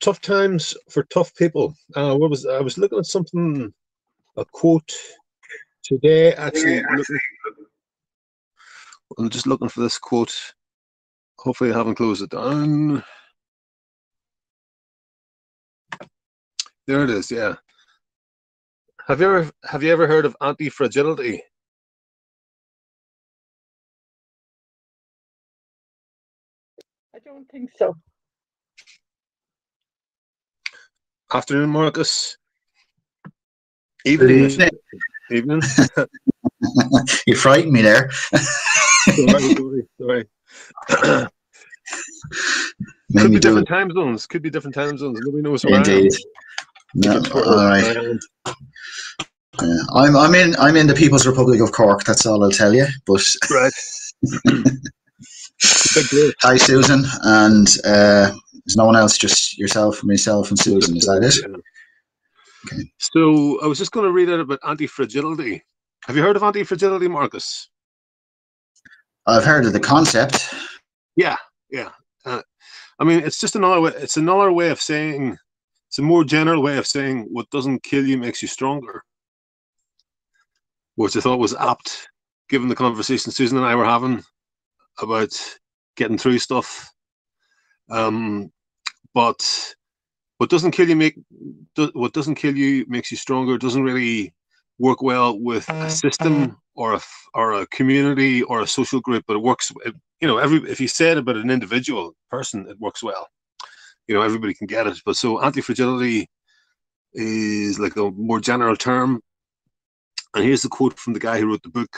tough times for tough people. I was looking at something, a quote today. Actually, I'm just looking for this quote. Hopefully, I haven't closed it down. There it is. Yeah. Have you ever heard of anti-fragility? I don't think so. Afternoon, Marcus. Evening. Evening. You frightened me there. Sorry. Could be different time zones. Could be different time zones. Nobody knows where Indeed. I am. No, all right. I'm in the People's Republic of Cork. That's all I'll tell you. But right. Hi, Susan, and there's no one else, just yourself, myself, and Susan. Is that it? Yeah. Okay. So I was just going to read out about anti-fragility. Have you heard of anti-fragility, Marcus? I've heard of the concept. Yeah. I mean, it's just another way. It's another way of saying. It's a more general way of saying what doesn't kill you makes you stronger, which I thought was apt, given the conversation Susan and I were having about getting through stuff. But what doesn't kill you makes you stronger. It doesn't really work well with a system or a community or a social group, but it works. If you say it about an individual person, it works well. Everybody can get it. But so anti-fragility is like a more general term. And here's the quote from the guy who wrote the book.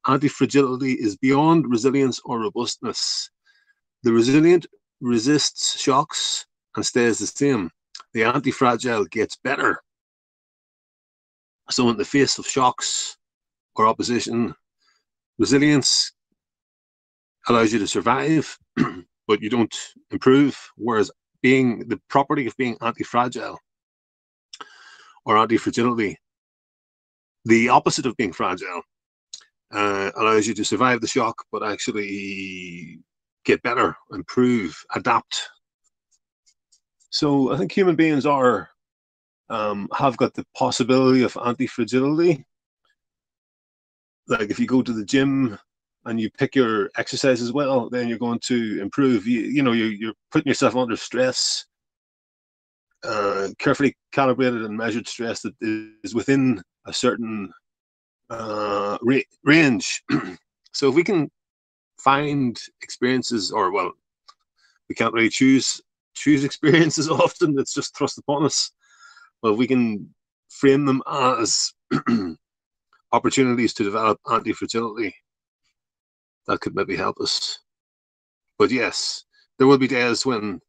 Anti-fragility is beyond resilience or robustness. The resilient resists shocks and stays the same. The anti-fragile gets better. So in the face of shocks or opposition, resilience allows you to survive, but you don't improve. Whereas the property of being anti-fragile or anti-fragility, the opposite of being fragile, allows you to survive the shock, but actually get better, improve, adapt. So I think human beings have got the possibility of anti-fragility. Like if you go to the gym and you pick your exercises well, then you're going to improve. You're putting yourself under stress, carefully calibrated and measured stress that is within a certain range. So if we can find experiences, we can't really choose experiences often. It's just thrust upon us. But if we can frame them as opportunities to develop anti-fragility, that could maybe help us. But yes, there will be days when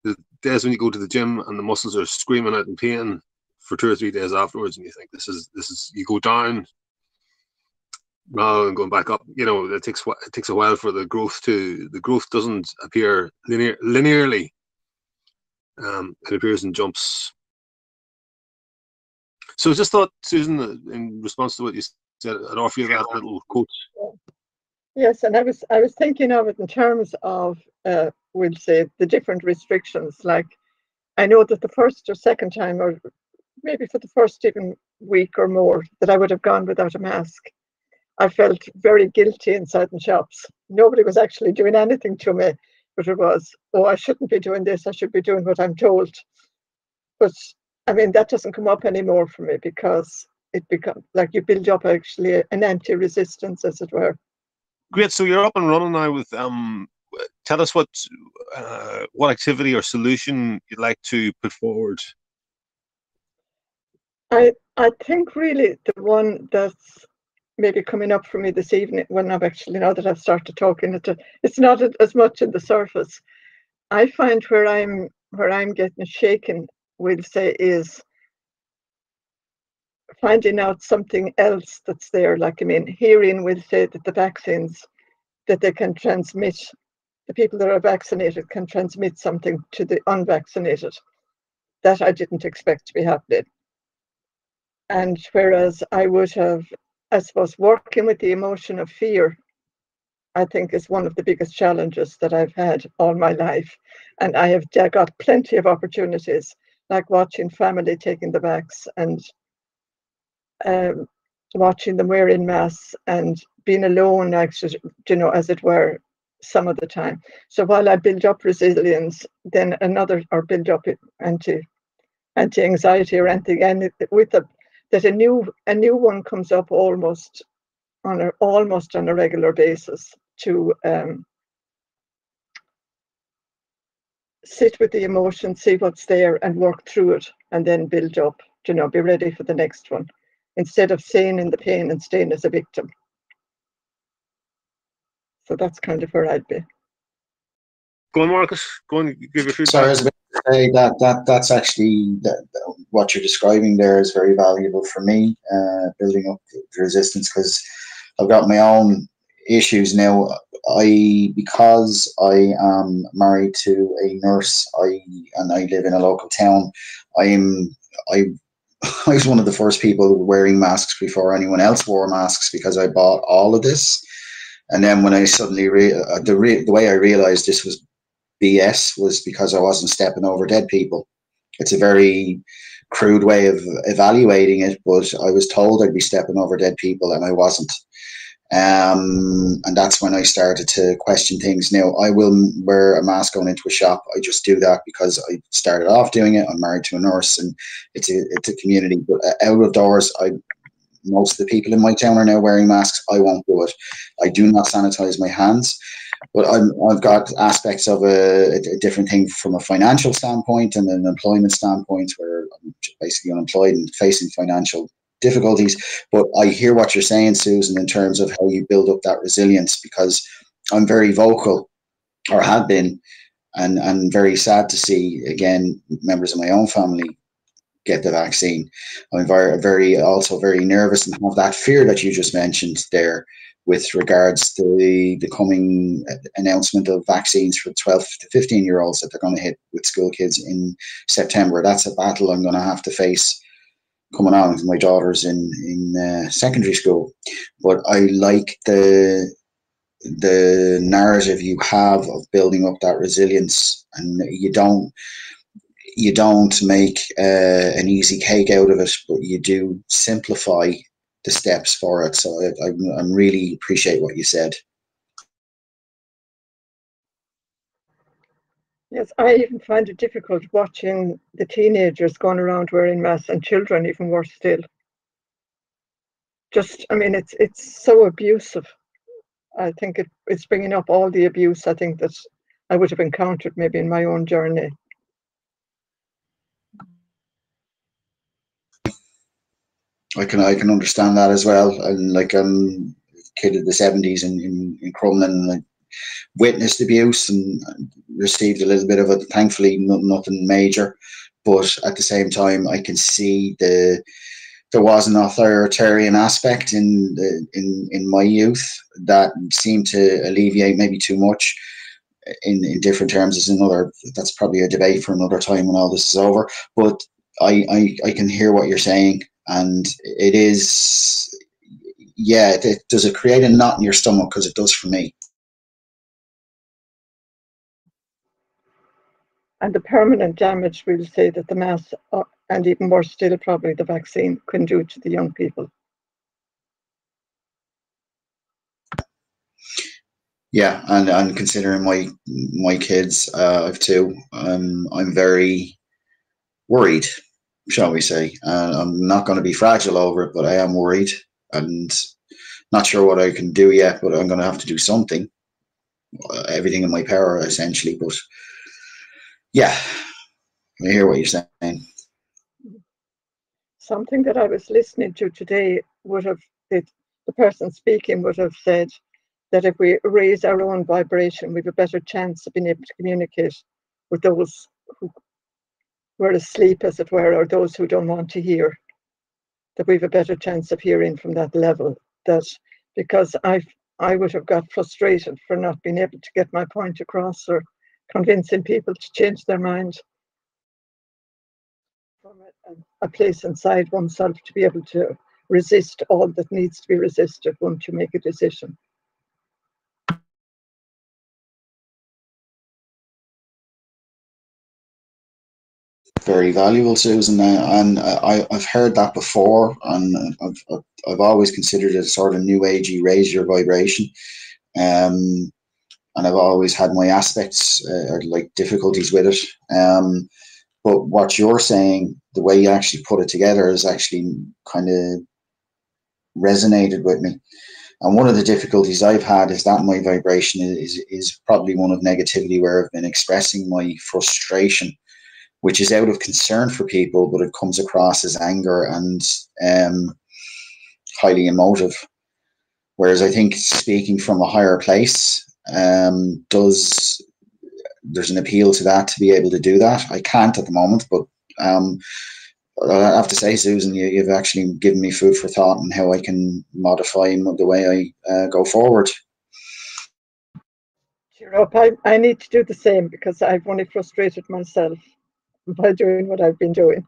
you go to the gym and the muscles are screaming out in pain for 2 or 3 days afterwards, and you think this is you go down rather than going back up. It takes a while for the growth doesn't appear linearly. It appears in jumps. So I just thought, Susan, in response to what you said, I'd offer you that little quote. Yes, and I was thinking of it in terms of, we'll say, the different restrictions. Like, I know that the first or second time, or maybe for the first even week or more, that I would have gone without a mask, I felt very guilty inside the shops. Nobody was actually doing anything to me, but it was, I shouldn't be doing this, I should be doing what I'm told. But I mean, that doesn't come up anymore for me, because it becomes like you build up actually an anti-resistance, as it were. Great. So you're up and running now with tell us what activity or solution you'd like to put forward. I think really the one that's maybe coming up for me this evening, when I've actually, now that I've started talking, it's not as much in the surface. I find where I'm getting shaken, we'll say, is finding out something else that's there. Like, I mean, hearing, we'll say, that the vaccines, that they can transmit, the people that are vaccinated can transmit something to the unvaccinated. That I didn't expect to be happening. And whereas I would have, I suppose, working with the emotion of fear, I think, is one of the biggest challenges that I've had all my life. And I have got plenty of opportunities, like watching family taking the backs and watching them wearing masks and being alone, actually, you know, as it were, some of the time. So while I build up resilience, then another, or build up anti-anxiety or anything, and with that a new one comes up almost on a regular basis to sit with the emotion, see what's there, and work through it, and then build up. You know, be ready for the next one, instead of staying in the pain and staying as a victim. So that's kind of where I'd be. Go on, Marcus. Go on, give your feedback. Sorry, I was about to say that's actually what you're describing there is very valuable for me, building up the resistance, because I've got my own issues now. Because I am married to a nurse, and I live in a local town. I was one of the first people wearing masks before anyone else wore masks, because I bought all of this. And then when I suddenly the way I realized this was BS was because I wasn't stepping over dead people. It's a very crude way of evaluating it, but I was told I'd be stepping over dead people, and I wasn't. And that's when I started to question things. Now, I will wear a mask going into a shop. I just do that because I started off doing it. I'm married to a nurse, and it's a community. But out of doors, most of the people in my town are now wearing masks. I won't do it. I do not sanitize my hands. But I've got aspects of a different thing from a financial standpoint and an employment standpoint, where I'm basically unemployed and facing financial difficulties. But I hear what you're saying, Susan, in terms of how you build up that resilience, because I'm very vocal, or have been, and very sad to see, again, members of my own family get the vaccine. I'm also very nervous and have that fear that you just mentioned there, with regards to the coming announcement of vaccines for 12 to 15-year-olds that they're going to hit with school kids in September. That's a battle I'm going to have to face coming on. My daughter's in secondary school. But I like the narrative you have of building up that resilience, and you don't make an easy cake out of it, but you do simplify the steps for it. So I really appreciate what you said. Yes, I even find it difficult watching the teenagers going around wearing masks, and children even worse still. Just, I mean, it's so abusive. I think it's bringing up all the abuse I think that I would have encountered maybe in my own journey. I can understand that as well. And like I'm a kid of the 70s in Crumlin, and I witnessed abuse and received a little bit of it. Thankfully, nothing major, but at the same time, I can see there was an authoritarian aspect in my youth that seemed to alleviate maybe too much in different terms. That's probably a debate for another time when all this is over. But I can hear what you're saying, and it is, yeah. Does it create a knot in your stomach? Because it does for me. And the permanent damage, we'll say, that the mask, and even more still probably the vaccine, can do to the young people. Yeah, and considering my kids, I've two. I'm very worried, shall we say. I'm not going to be fragile over it, but I am worried, and not sure what I can do yet. But I'm going to have to do something, everything in my power, essentially. But yeah, I hear what you're saying. Something that I was listening to today the person speaking would have said that if we raise our own vibration, we have a better chance of being able to communicate with those who were asleep, as it were, or those who don't want to hear. That we have a better chance of hearing from that level. That because I would have got frustrated for not being able to get my point across, or convincing people to change their mind, from a place inside oneself to be able to resist all that needs to be resisted once you make a decision. Very valuable, Susan, and I've heard that before, and I've always considered it sort of new agey, raise your vibration, and I've always had my aspects or like difficulties with it. But what you're saying, the way you actually put it together, is actually kind of resonated with me. And one of the difficulties I've had is that my vibration is probably one of negativity, where I've been expressing my frustration, which is out of concern for people, but it comes across as anger and highly emotive. Whereas I think speaking from a higher place there's an appeal to that, to be able to do that. I can't at the moment, but I have to say, Susan, you've actually given me food for thought on how I can modify the way I go forward. Cheer up. I need to do the same, because I've only frustrated myself by doing what I've been doing.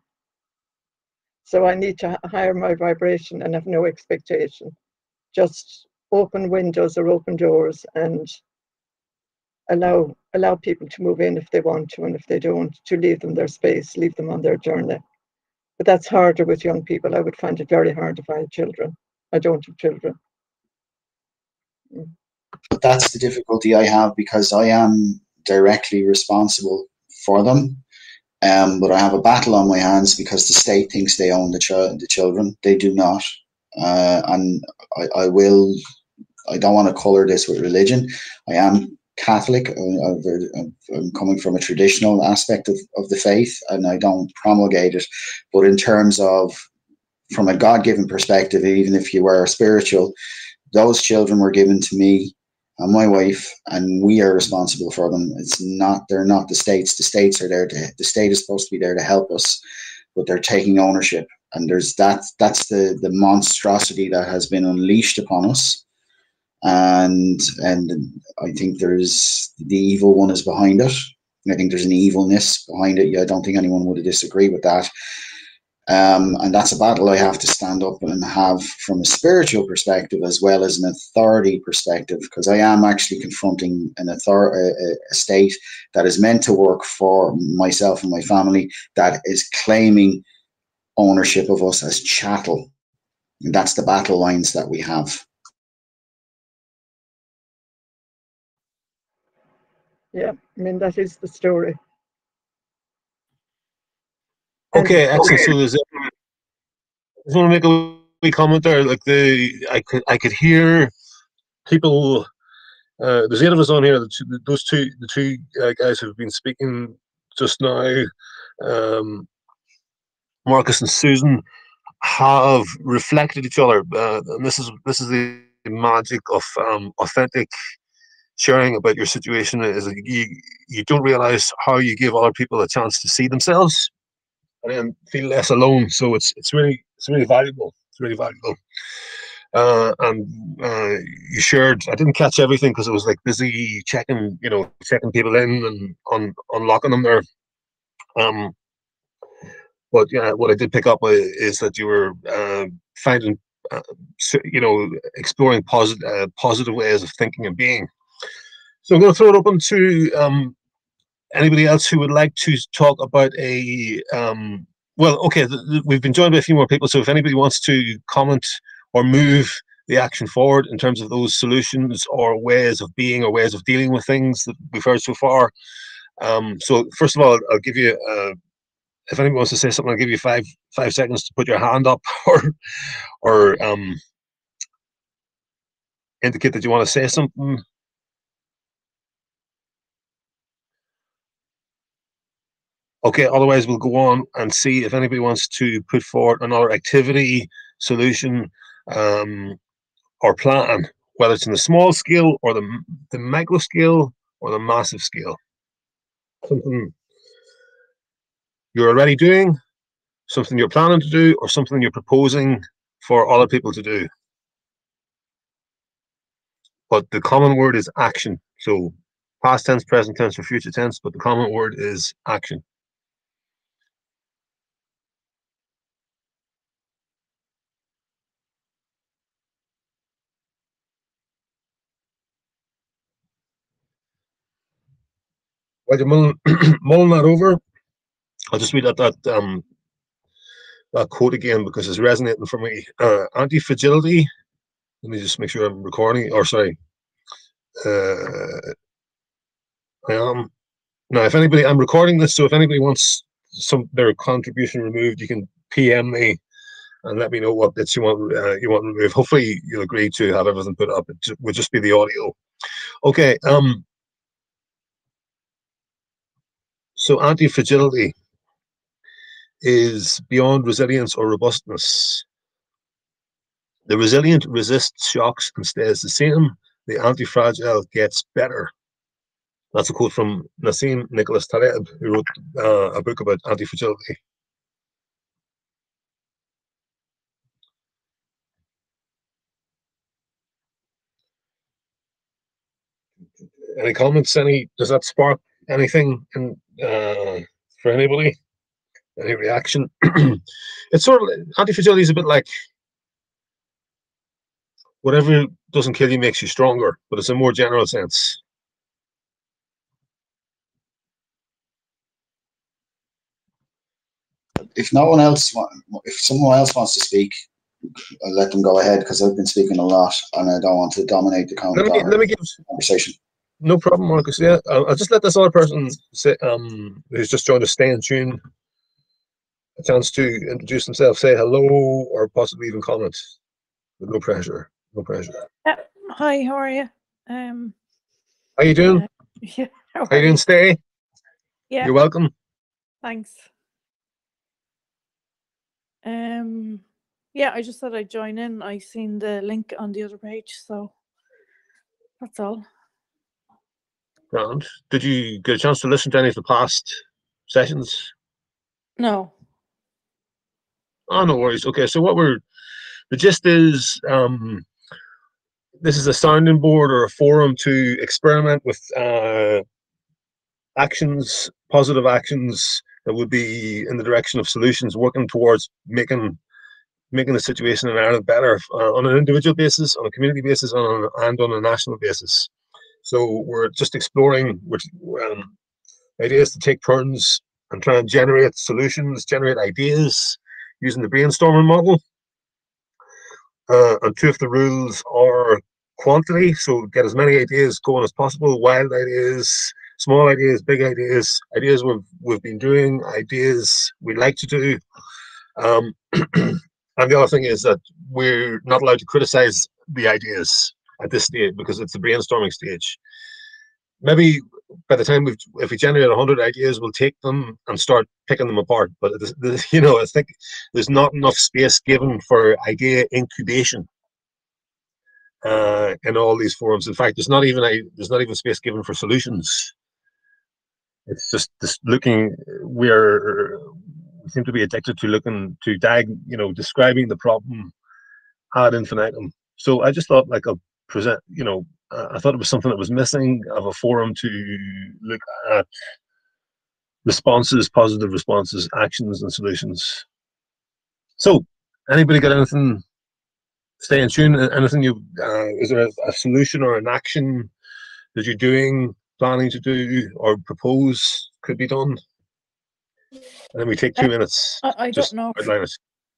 So I need to higher my vibration and have no expectation. Just open windows or open doors, and allow people to move in if they want to, and if they don't, to leave them their space, leave them on their journey. But that's harder with young people. I would find it very hard if I had children. I don't have children. But that's the difficulty I have, because I am directly responsible for them. But I have a battle on my hands, because the state thinks they own the children. They do not. And I don't want to colour this with religion. I am Catholic. I'm coming from a traditional aspect of the faith, and I don't promulgate it. But in terms of, from a God-given perspective, even if you were spiritual, those children were given to me and my wife, and we are responsible for them. They're not the state's. The state is supposed to be there to help us, but they're taking ownership. And that's the monstrosity that has been unleashed upon us. And I think there's the evil one is behind it. I think there's an evilness behind it. Yeah, I don't think anyone would disagree with that. And that's a battle I have to stand up and have from a spiritual perspective, as well as an authority perspective, because I am actually confronting a state that is meant to work for myself and my family, that is claiming ownership of us as chattel. And that's the battle lines that we have. Yeah, I mean, that is the story. Okay, excellent. So I just want to make a wee comment there. Like I could hear people. There's 8 of us on here. The two guys who've been speaking just now, Marcus and Susan, have reflected each other, and this is the magic of authentic sharing about your situation. Is that you don't realize how you give other people a chance to see themselves and then feel less alone. So it's really valuable. It's really valuable. And you shared. I didn't catch everything because I was like busy checking people in and unlocking them there. But yeah, what I did pick up is that you were finding, exploring positive ways of thinking and being. So I'm going to throw it open to anybody else who would like to talk about a. Well, okay, we've been joined by a few more people, so if anybody wants to comment or move the action forward in terms of those solutions or ways of being or ways of dealing with things that we've heard so far. So first of all, I'll give you, if anybody wants to say something, I'll give you five seconds to put your hand up or indicate that you want to say something. Okay, otherwise we'll go on and see if anybody wants to put forward another activity, solution, or plan, whether it's in the small scale or the micro scale or the massive scale. Something you're already doing, something you're planning to do, or something you're proposing for other people to do. But the common word is action. So past tense, present tense, or future tense, but the common word is action. While you're mulling that over, I'll just read that quote again because it's resonating for me. Anti-fragility. Let me just make sure I'm recording. Or sorry, I am. Now, if anybody, I'm recording this, so if anybody wants their contribution removed, you can PM me and let me know what bits you want removed. Hopefully, you'll agree to have everything put up. It would just be the audio. Okay. So anti-fragility is beyond resilience or robustness. The resilient resists shocks and stays the same. The anti-fragile gets better. That's a quote from Nassim Nicholas Taleb, who wrote a book about anti-fragility. Any comments? Does that spark anything for anybody? Any reaction? It's sort of, anti-fragility is a bit like whatever doesn't kill you makes you stronger, but it's a more general sense. If someone else wants to speak, I'll let them go ahead because I've been speaking a lot and I don't want to dominate the conversation. No problem, Marcus. Yeah, I'll just let this other person say, who's just joined us, stay in tune, a chance to introduce themselves, say hello, or possibly even comment. With no pressure. No pressure. Hi, how are you? How you doing? Yeah. How you doing? Stay. Yeah. You're welcome. Thanks. Yeah, I just thought I'd join in. I seen the link on the other page, so that's all. Grand. Did you get a chance to listen to any of the past sessions? No. Oh, no worries. Okay, so the gist is, this is a sounding board or a forum to experiment with actions, positive actions that would be in the direction of solutions, working towards making the situation in Ireland better on an individual basis, on a community basis, and on a national basis. So we're just exploring ideas to take turns and try and generate solutions, generate ideas using the brainstorming model. And two of the rules are quantity, so get as many ideas going as possible, wild ideas, small ideas, big ideas, ideas we've been doing, ideas we'd like to do. And the other thing is that we're not allowed to criticize the ideas at this stage because it's a brainstorming stage. Maybe by the time if we generate 100 ideas, we'll take them and start picking them apart. But I think there's not enough space given for idea incubation in all these forums. In fact, there's not even space given for solutions. It's just looking. We seem to be addicted to looking to describing the problem ad infinitum. So I just thought, I'll present. I thought it was something that was missing of a forum to look at responses, positive responses, actions, and solutions. So, anybody got anything? Stay in tune. Anything is there a solution or an action that you're doing, planning to do, or propose could be done? And then we take 2 minutes. I don't know. Outline it.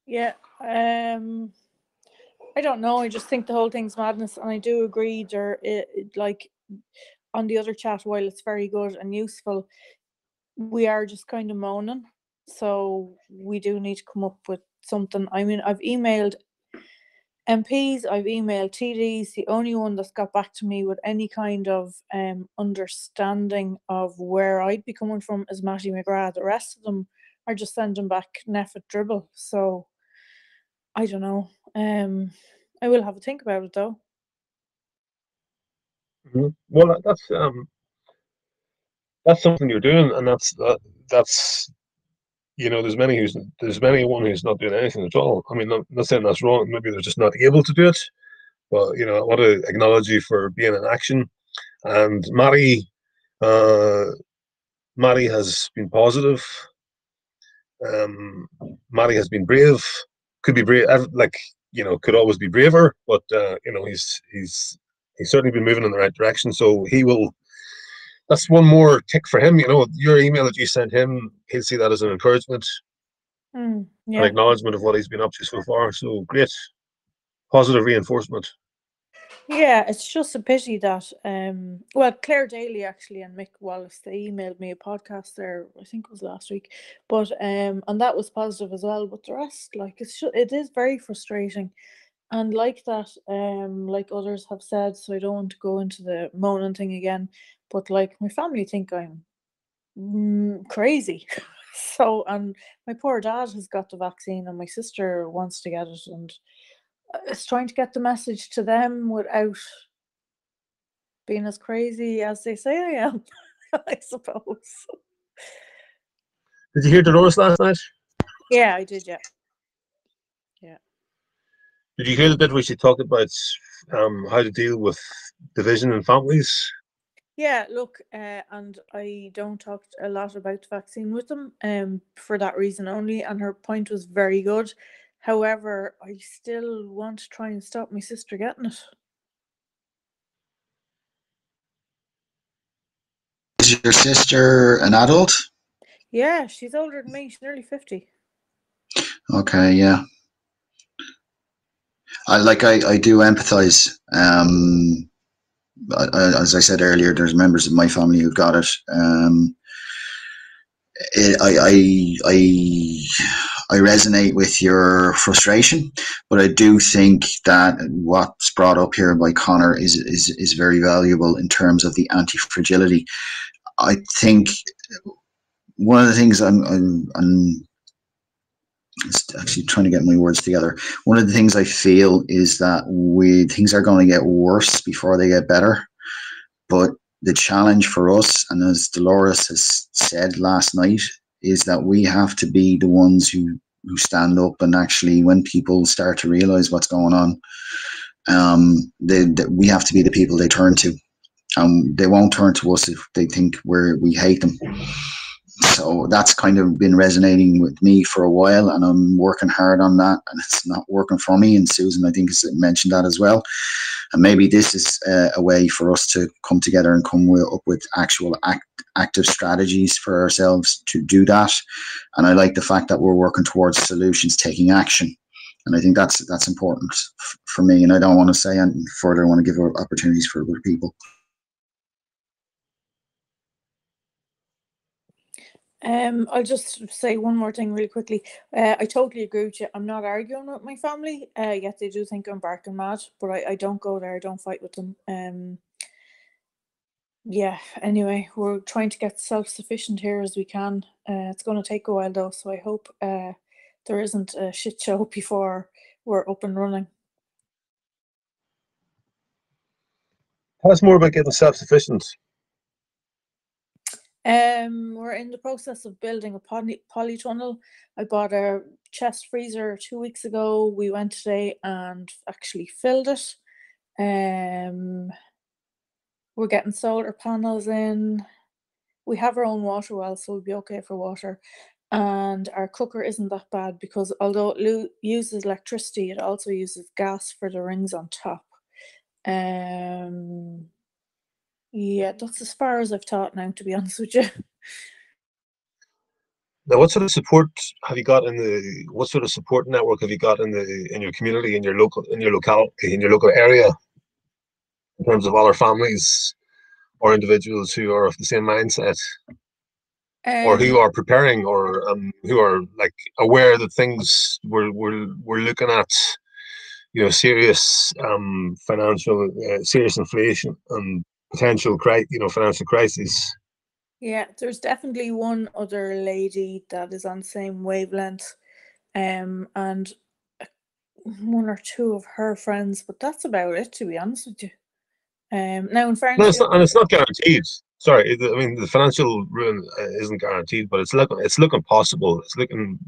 Yeah. I don't know. I just think the whole thing's madness, and I do agree. Like on the other chat, while it's very good and useful, we are just kind of moaning. So we do need to come up with something. I mean, I've emailed MPs, I've emailed TDs. The only one that's got back to me with any kind of understanding of where I'd be coming from is Matty McGrath. The rest of them are just sending back Neffet dribble. So I don't know. I will have a think about it though. Mm-hmm. Well, that's something you're doing, and that's there's anyone who's not doing anything at all. I mean, not saying that's wrong. Maybe they're just not able to do it. But I want to acknowledge you for being in action. And Matty has been positive. Matty has been brave. Could be brave, could always be braver. But he's certainly been moving in the right direction. So he will that's one more tick for him. You know, your email that you sent him, he'll see that as an encouragement, an acknowledgement of what he's been up to so far. So great, positive reinforcement. Yeah, it's just a pity that well, Claire Daly actually and Mick Wallace, they emailed me a podcast there, I think it was last week, but and that was positive as well. But the rest, like, it is very frustrating, and like that, like others have said, so I don't want to go into the moaning thing again. But like, my family think I'm crazy. So, and my poor dad has got the vaccine, and my sister wants to get it, and it's trying to get the message to them without being as crazy as they say I am, I suppose. Did you hear Dolores last night? Yeah, I did, yeah. Yeah. Did you hear the bit where she talked about how to deal with division in families? Yeah, look, and I don't talk a lot about the vaccine with them for that reason only, and her point was very good. However, I still want to try and stop my sister getting it. Is your sister an adult? Yeah, she's older than me. She's nearly 50. Okay, yeah. I do empathize. As I said earlier, there's members of my family who got it. I resonate with your frustration, but I do think that what's brought up here by Conor is very valuable in terms of the anti-fragility. I think one of the things I'm actually trying to get my words together. One of the things I feel is that things are going to get worse before they get better. But the challenge for us, and as Dolores has said last night, is that we have to be the ones who stand up, and actually, when people start to realize what's going on, we have to be the people they turn to. They won't turn to us if they think we hate them. So that's kind of been resonating with me for a while, and I'm working hard on that, and it's not working for me. And Susan, I think, has mentioned that as well. And maybe this is a way for us to come together and come up with actual active strategies for ourselves to do that. And I like the fact that we're working towards solutions, taking action. And I think that's important for me. And I don't want to say anything further. I want to give opportunities for other people. I'll just say one more thing really quickly. I totally agree with you. I'm not arguing with my family, yet they do think I'm barking mad, but I don't go there. I don't fight with them. Yeah, anyway, we're trying to get self-sufficient here as we can. It's going to take a while though, so I hope there isn't a shit show before we're up and running. Tell us more about getting self-sufficient. We're in the process of building a polytunnel. I bought a chest freezer 2 weeks ago. We went today and actually filled it. We're getting solar panels in. We have our own water well, so we'll be okay for water. And our cooker isn't that bad because although it uses electricity, it also uses gas for the rings on top. Yeah, that's as far as I've taught now, to be honest with you. Now, what sort of support have you got what sort of support network have you got in your community, in your local area, in terms of other families or individuals who are of the same mindset, or who are preparing, or who are like aware that things we're looking at, serious financial, serious inflation and potential financial crises? Yeah, there's definitely one other lady that is on the same wavelength, and one or two of her friends, but that's about it, to be honest with you. Now, in fairness, it's not guaranteed. Sorry, I mean the financial ruin isn't guaranteed, but it's looking possible. It's looking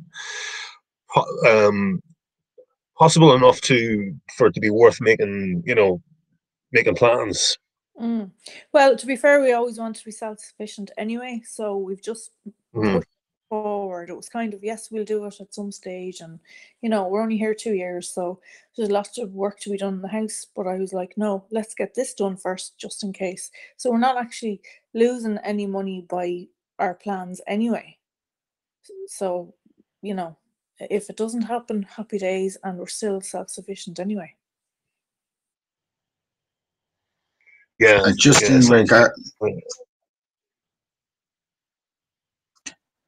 possible enough for it to be worth making plans. Well, to be fair, we always want to be self-sufficient anyway, so we've just pushed forward. It was kind of, yes, we'll do it at some stage, and you know, we're only here 2 years, so there's lots of work to be done in the house. But I was like, no, let's get this done first, just in case. So we're not actually losing any money by our plans anyway. So, you know, if it doesn't happen, happy days, and we're still self-sufficient anyway. Yeah, just yeah, in sounds regard, like,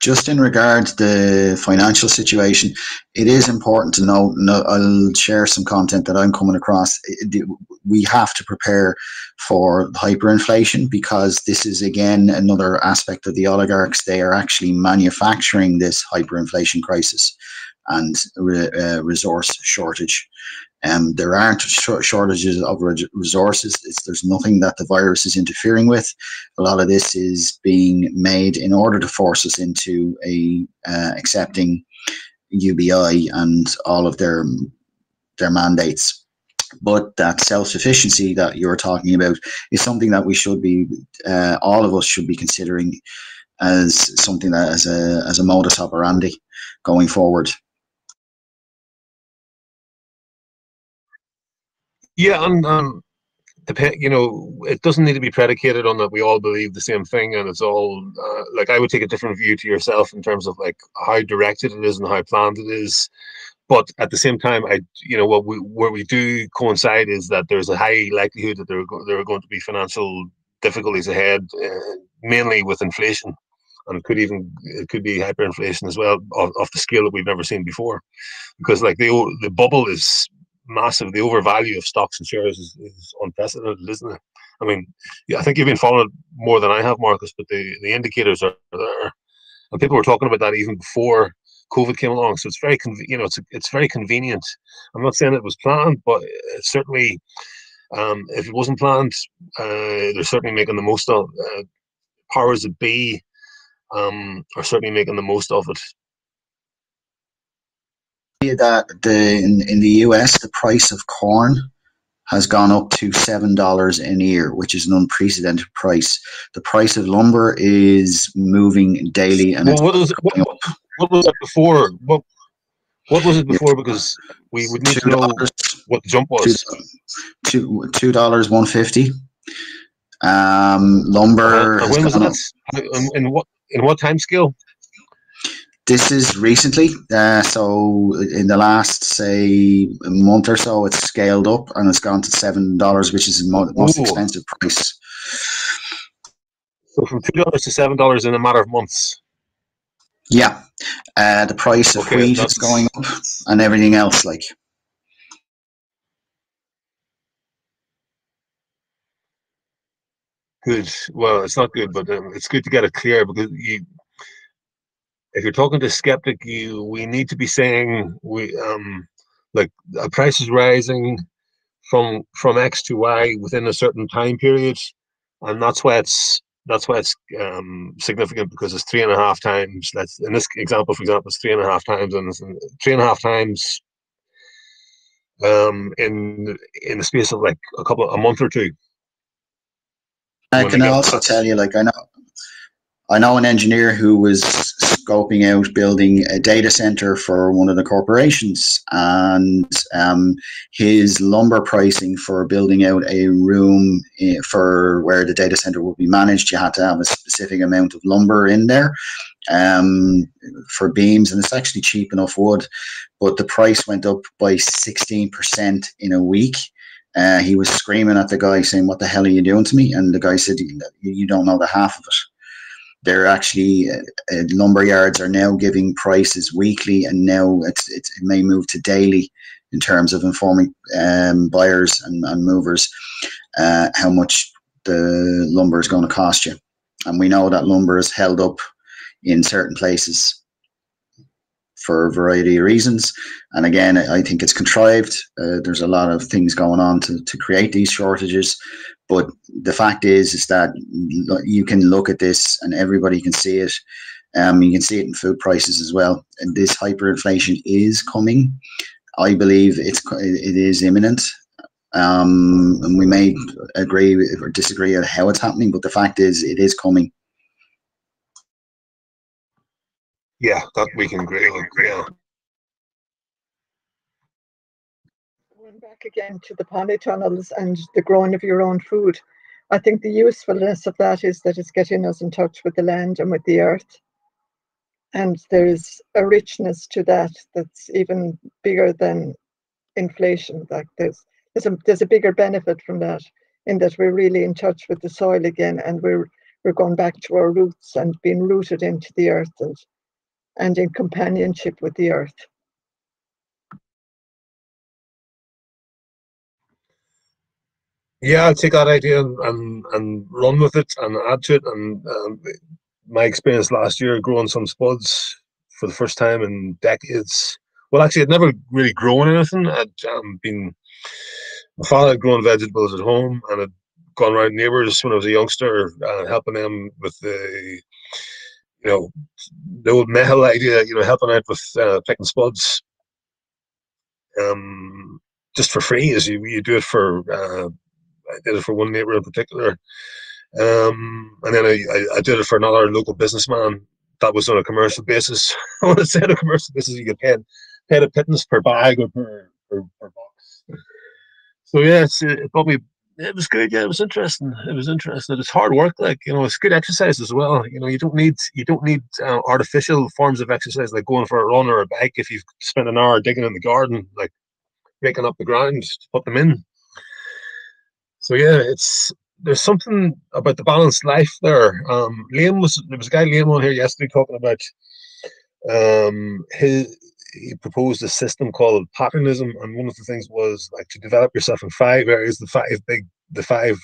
just in regard to the financial situation, it is important to know. I'll share some content that I'm coming across. We have to prepare for hyperinflation, because this is again another aspect of the oligarchs. They are actually manufacturing this hyperinflation crisis and resource shortage. There aren't shortages of resources. There's nothing that the virus is interfering with. A lot of this is being made in order to force us into accepting UBI and all of their mandates. But that self-sufficiency that you're talking about is something that we should be, all of us should be considering as something that as a modus operandi going forward. yeah, and you know, it doesn't need to be predicated on that we all believe the same thing, and it's all like, I would take a different view to yourself in terms of like how directed it is and how planned it is. But at the same time, you know, where we do coincide is that there's a high likelihood that there are going to be financial difficulties ahead, mainly with inflation, and it could be hyperinflation as well, of the scale that we've never seen before, because like the bubble is massive. The overvalue of stocks and shares is unprecedented, isn't it? I mean, yeah, I think you've been following it more than I have, Marcus, but the indicators are there, and people were talking about that even before COVID came along. So it's very you know, it's very convenient. I'm not saying it was planned, but it's certainly, if it wasn't planned, they're certainly making the most of powers that be, are certainly making the most of it. That in the US, the price of corn has gone up to $7 in a year, which is an unprecedented price. The price of lumber is moving daily, and well, what was it before? What was it before? Because we would need to know what the jump was. $2 $1.50. Lumber. And when was that? In what time scale? This is recently, so in the last, say, a month or so, it's scaled up and it's gone to $7, which is the most expensive price. So from $2 to $7 in a matter of months. Yeah, the price of wheat is going up, and everything else, like. Good. Well, it's not good, but it's good to get it clear, because if you're talking to a skeptic, we need to be saying like a price is rising from X to Y within a certain time period, and that's why it's significant, because it's 3.5 times. That's in this example, for example, it's 3.5 times, and it's 3.5 times in the space of like a month or two. I can also tell you, like, I know an engineer who was scoping out building a data center for one of the corporations, and his lumber pricing for building out a room for where the data center will be managed, you had to have a specific amount of lumber in there for beams, and it's actually cheap enough wood, but the price went up by 16% in a week. He was screaming at the guy saying, "What the hell are you doing to me?" And the guy said, "You don't know the half of it." They're actually, lumber yards are now giving prices weekly, and now it may move to daily in terms of informing buyers and movers how much the lumber is going to cost you. And we know that lumber is held up in certain places for a variety of reasons. And again, I think it's contrived. There's a lot of things going on to create these shortages. But the fact is that you can look at this and everybody can see it. You can see it in food prices as well. And this hyperinflation is coming. I believe it is imminent. And we may agree or disagree on how it's happening, but the fact is it is coming. Yeah, that we can agree on. Yeah. Going back again to the polytunnels and the growing of your own food, I think the usefulness of that is that it's getting us in touch with the land and with the earth. And there's a richness to that that's even bigger than inflation. Like there's a bigger benefit from that, in that we're really in touch with the soil again, and we're going back to our roots and being rooted into the earth and in companionship with the earth. Yeah, I'll take that idea and run with it and add to it. And my experience last year growing some spuds for the first time in decades. Well, actually, I'd never really grown anything. My father had grown vegetables at home, and I'd gone around neighbours when I was a youngster, helping them with the old mehel idea, helping out with picking spuds, just for free, as you do it for. I did it for one neighbour in particular, and then I did it for another local businessman. That was on a commercial basis. I want to say on a commercial basis, you get paid a pittance per bag or per box. So yeah, it got me. It was good. Yeah, it was interesting. It's hard work, it's good exercise as well. You don't need artificial forms of exercise like going for a run or a bike. If you spend an hour digging in the garden, like breaking up the ground to put them in. So yeah, there's something about the balanced life there. There was a guy Liam on here yesterday talking about he proposed a system called patternism, and one of the things was like to develop yourself in 5 areas, the five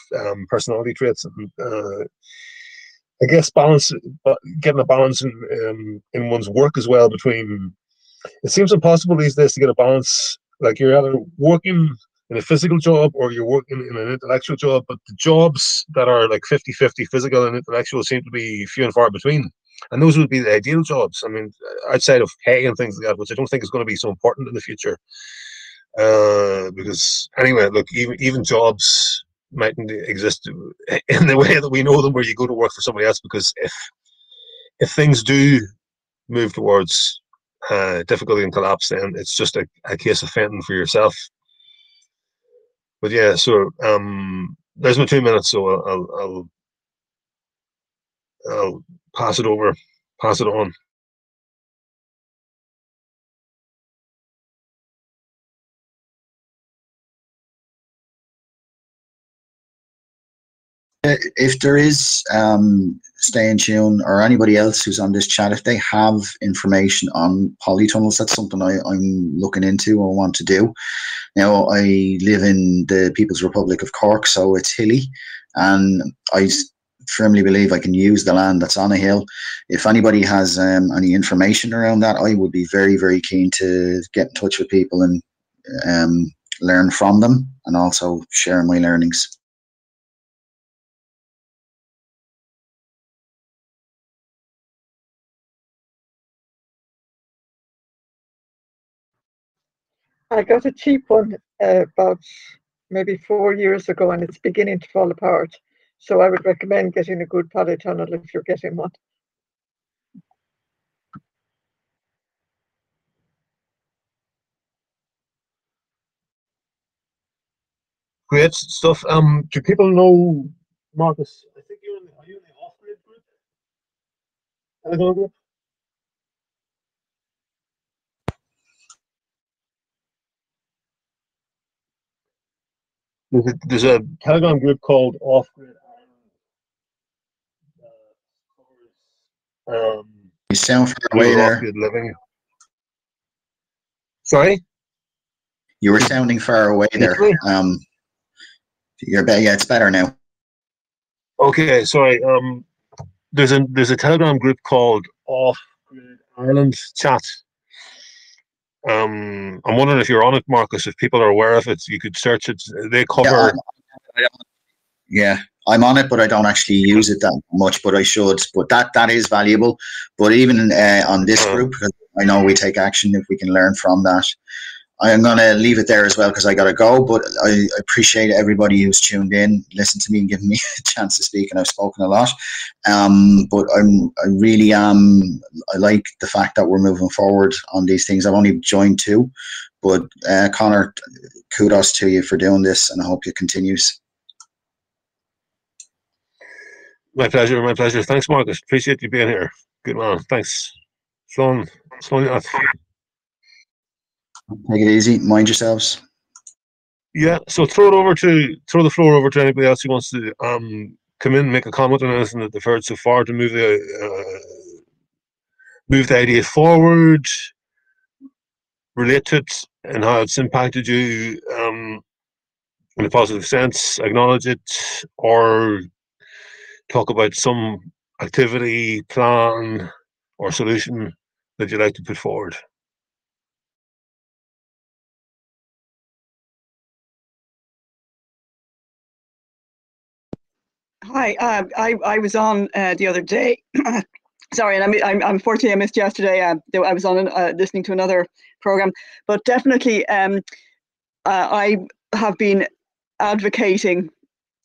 personality traits, and I guess getting a balance in one's work as well. Between, it seems impossible these days to get a balance. Like you're either working in a physical job or you're working in an intellectual job, but the jobs that are like 50-50 physical and intellectual seem to be few and far between. And those would be the ideal jobs. I mean, outside of pay and things like that, which I don't think is going to be so important in the future. Because anyway, look, even jobs mightn't exist in the way that we know them, where you go to work for somebody else. Because if things do move towards difficulty and collapse, then it's just a case of fending for yourself. But yeah, so there's my 2 minutes, so I'll pass it on. If there is Stay in Tune or anybody else who's on this chat, if they have information on polytunnels, that's something I'm looking into or want to do. Now, I live in the People's Republic of Cork, so it's hilly, and I firmly believe I can use the land that's on a hill. If anybody has any information around that, I would be very, very keen to get in touch with people and learn from them, and also share my learnings. I got a cheap one about maybe 4 years ago, and it's beginning to fall apart. So I would recommend getting a good polytunnel if you're getting one. Great stuff. Do people know Marcus? I think are you in the off-grid group? Telegram group? There's a Telegram group called Off-Grid Ireland. You sound far away there. Living. Sorry? You were sounding far away there. You're better. Yeah, it's better now. Okay, sorry. There's a Telegram group called Off-Grid Ireland chat. I'm wondering if you're on it, Marcus. If people are aware of it, you could search it. They cover. Yeah, I'm on it, but I don't actually use it that much. But I should. But that is valuable. But even on this group, because I know we take action if we can learn from that. I'm going to leave it there as well because I got to go, but I appreciate everybody who's tuned in, listened to me and given me a chance to speak, and I've spoken a lot. But I really am, I like the fact that we're moving forward on these things. I've only joined 2, but Conor, kudos to you for doing this, and I hope it continues. My pleasure, my pleasure. Thanks, Marcus. Appreciate you being here. Good man. Thanks. Slán out. Take it easy. Mind yourselves. Yeah, so throw the floor over to anybody else who wants to come in, make a comment on anything that they've heard so far, to move the idea forward, relate to it and how it's impacted you in a positive sense, acknowledge it, or talk about some activity, plan, or solution that you'd like to put forward. Hi, I was on the other day. Sorry, and I'm unfortunately I missed yesterday. I was on listening to another program, but definitely I have been advocating,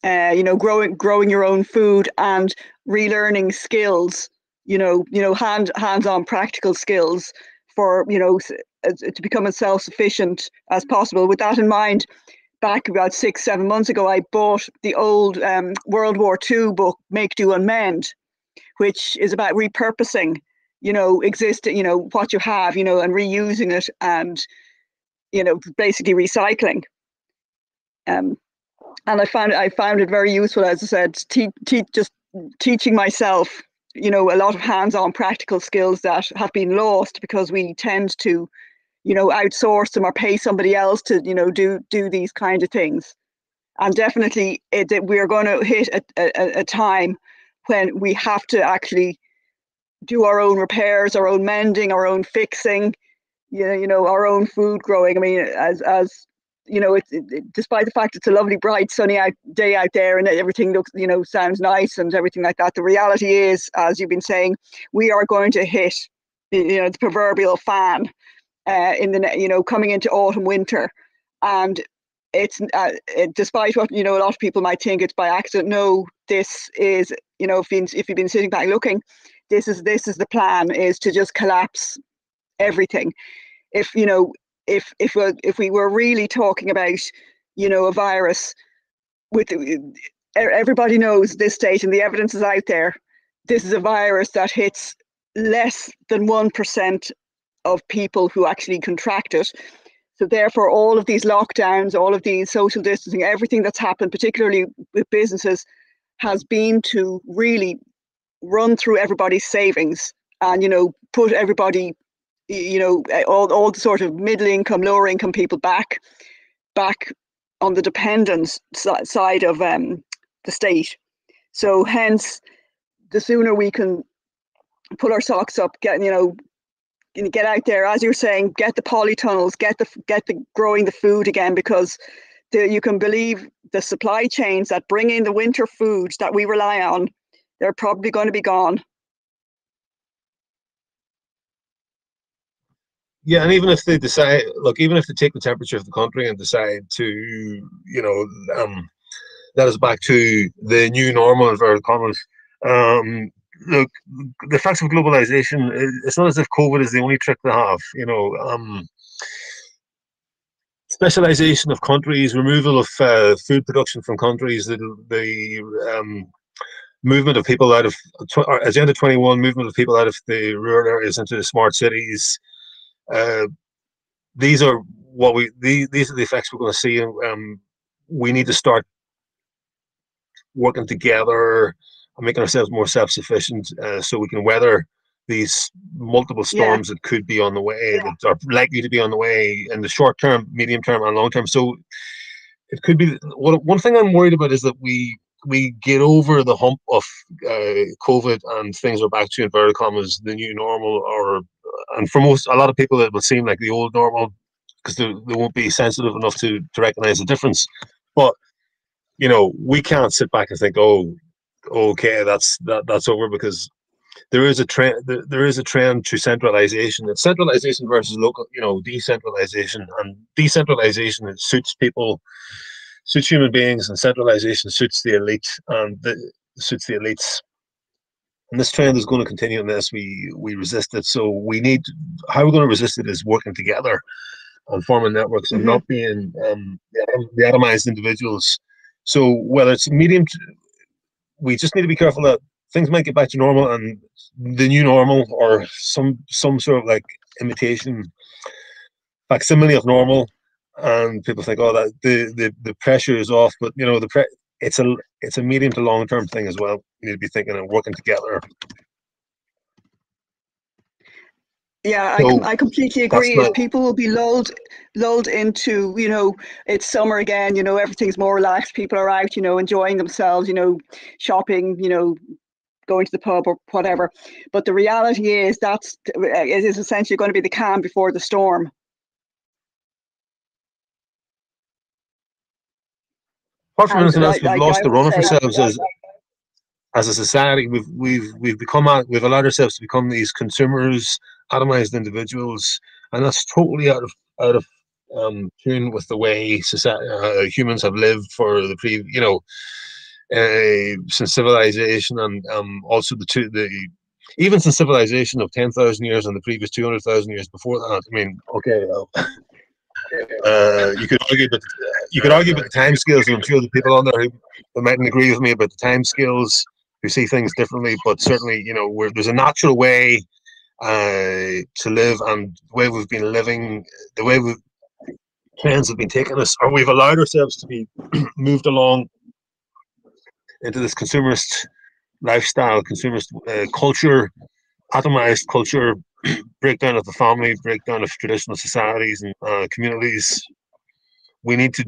growing your own food and relearning skills. Hands-on practical skills for to become as self-sufficient as possible. With that in mind, back about 6-7 months ago, I bought the old World War II book, Make, Do and Mend, which is about repurposing, what you have, and reusing it, and, basically recycling. And I found it very useful, as I said, just teaching myself, a lot of hands-on practical skills that have been lost because we tend to outsource them or pay somebody else to, do these kind of things. And definitely we're going to hit a time when we have to actually do our own repairs, our own mending, our own fixing, our own food growing. I mean, as despite the fact it's a lovely, bright, sunny day out there and everything looks, sounds nice and everything like that, the reality is, as you've been saying, we are going to hit, the proverbial fan coming into autumn, winter, and it's despite what a lot of people might think it's by accident. No, this is if you've been sitting back looking, this is the plan, is to just collapse everything. If we were really talking about a virus, with everybody knows this state and the evidence is out there, this is a virus that hits less than 1% of people who actually contract it. So therefore, all of these lockdowns, all of these social distancing, everything that's happened, particularly with businesses, has been to really run through everybody's savings and, put everybody, all the sort of middle income, lower income people back on the dependence side of the state. So hence, the sooner we can pull our socks up, get out there, as you're saying, get the polytunnels, get the growing the food again, because you can believe the supply chains that bring in the winter foods that we rely on, they're probably going to be gone. Yeah, and even if they decide, even if they take the temperature of the country and decide to, let us back to the new normal, inverted commas, look, the effects of globalization, it's not as if COVID is the only trick they have. Specialization of countries, removal of food production from countries, the movement of people out of Agenda 21, movement of people out of the rural areas into the smart cities. These are these are the effects we're going to see. We need to start working together and making ourselves more self-sufficient, so we can weather these multiple storms that could be on the way, that are likely to be on the way in the short term, medium term, and long term. So it could be. One thing I'm worried about is that we get over the hump of COVID and things are back to, inverted commas, the new normal, and for a lot of people it will seem like the old normal, because they won't be sensitive enough to recognize the difference. But we can't sit back and think, oh, okay, that's over, because there is a trend. There is a trend to centralization. It's centralization versus local, decentralization. And decentralization, it suits people, suits human beings, and centralization suits the elite and suits the elites. And this trend is going to continue unless we resist it. So we need, how we're going to resist it is working together and forming networks and not being the atomized individuals. So whether it's medium, we just need to be careful that things might get back to normal, and the new normal, or some sort of like imitation facsimile of normal, and people think, oh, that the pressure is off, but it's a medium to long term thing as well. You need to be thinking and working together. Yeah, So I completely agree. People will be lulled into, it's summer again, everything's more relaxed. People are out, enjoying themselves, shopping, going to the pub or whatever. But the reality is it is essentially going to be the calm before the storm. Apart from anything else, we've lost the run of ourselves as a society. We've allowed ourselves to become these consumers, atomized individuals, and that's totally out of tune with the way humans have lived for the since civilization, and also even since civilization of 10,000 years and the previous 200,000 years before that. I mean, okay. You could argue about the time scales, and I'm sure the people on there who mightn't agree with me about the time scales, who see things differently, but certainly, there's a natural way to live, and the way we've been living, the way trends have been taking us, or we've allowed ourselves to be moved along into this consumerist lifestyle, consumerist culture, atomized culture, breakdown of the family, breakdown of traditional societies and communities. We need to,